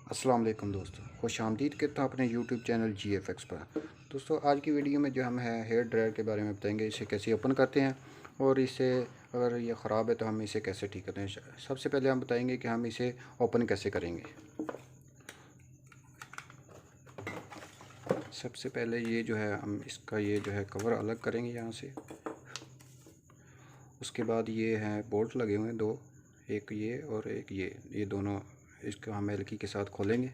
अस्सलाम वालेकुम दोस्तों, खुश आमदीद कहता हूँ अपने यूट्यूब चैनल GFX पर। दोस्तों, आज की वीडियो में जो हम है हेयर ड्रायर के बारे में बताएंगे। इसे कैसे ओपन करते हैं और इसे अगर ये ख़राब है तो हम इसे कैसे ठीक करते हैं। सबसे पहले हम बताएंगे कि हम इसे ओपन कैसे करेंगे। सबसे पहले ये जो है हम इसका ये जो है कवर अलग करेंगे यहाँ से। उसके बाद ये हैं बोल्ट लगे हुए हैं दो, एक ये और एक ये दोनों, इसको हम एलकी के साथ खोलेंगे।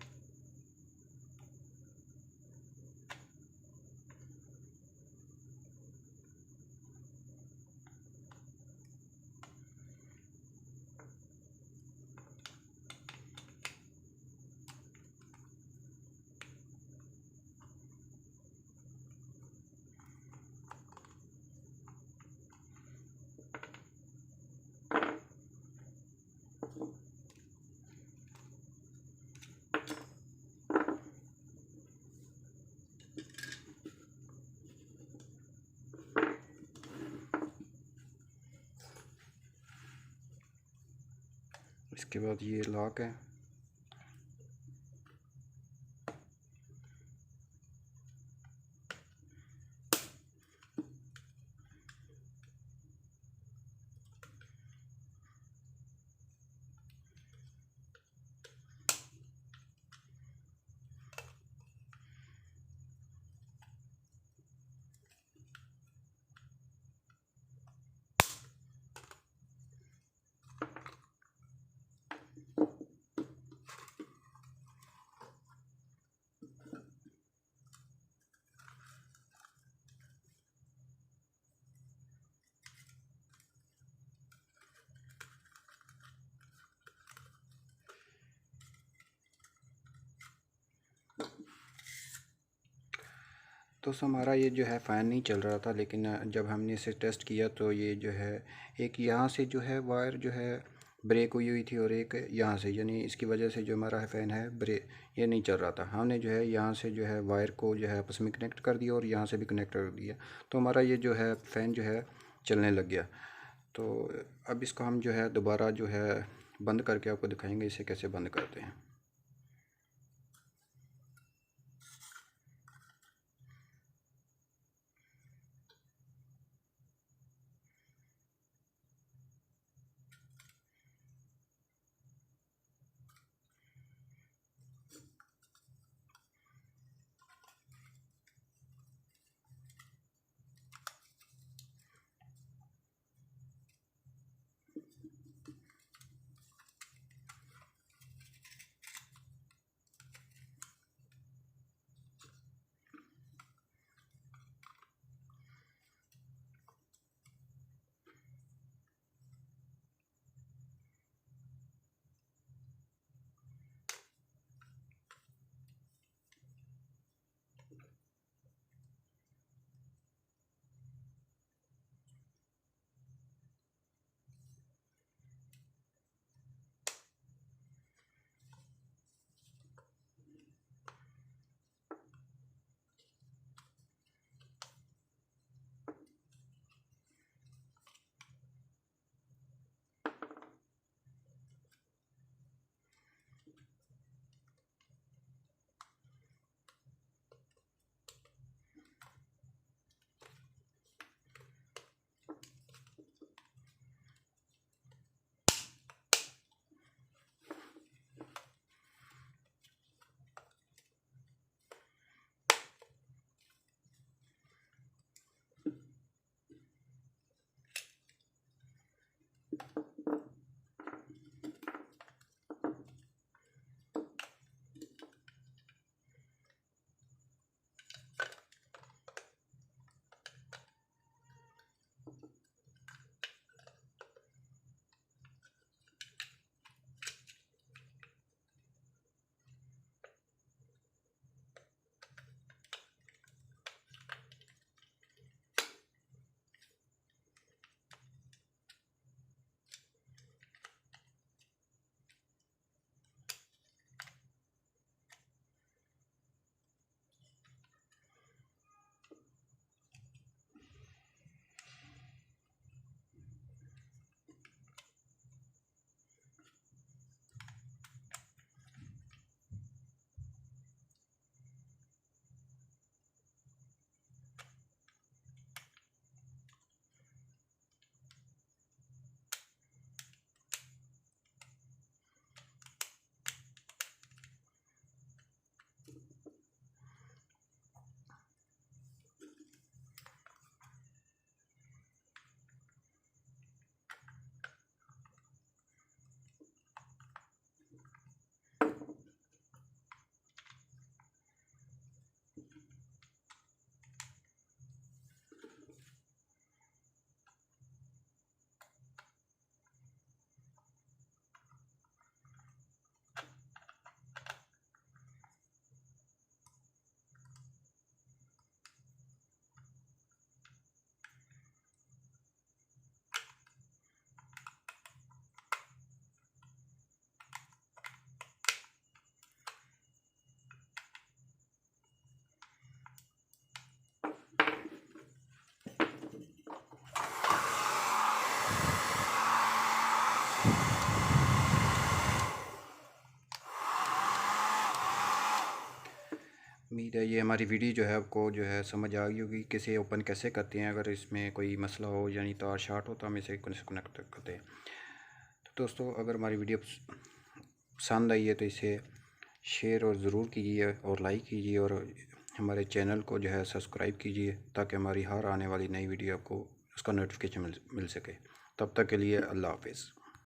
इसके बाद ये लॉक है। तो हमारा ये जो है फ़ैन नहीं चल रहा था, लेकिन जब हमने इसे टेस्ट किया तो ये जो है एक यहाँ से जो है वायर जो है ब्रेक हुई हुई थी और एक यहाँ से, यानी इसकी वजह से जो हमारा फ़ैन है ये नहीं चल रहा था। हमने जो है यहाँ से जो है वायर को जो है आपस में कनेक्ट कर दिया और यहाँ से भी कनेक्ट कर दिया, तो हमारा ये जो है फ़ैन जो है चलने लग गया। तो अब इसको हम जो है दोबारा जो है बंद करके आपको दिखाएंगे इसे कैसे बंद करते हैं। उम्मीद है ये हमारी वीडियो जो है आपको जो है समझ आ गई होगी किसे ओपन कैसे करते हैं। अगर इसमें कोई मसला हो यानी तार शार्ट हो तो हम इसे कनेक्ट करते हैं। तो दोस्तों अगर हमारी वीडियो पसंद आई है तो इसे शेयर और ज़रूर कीजिए और लाइक कीजिए और हमारे चैनल को जो है सब्सक्राइब कीजिए ताकि हमारी हर आने वाली नई वीडियो आपको उसका नोटिफिकेशन मिल सके। तब तक के लिए अल्लाह हाफिज़।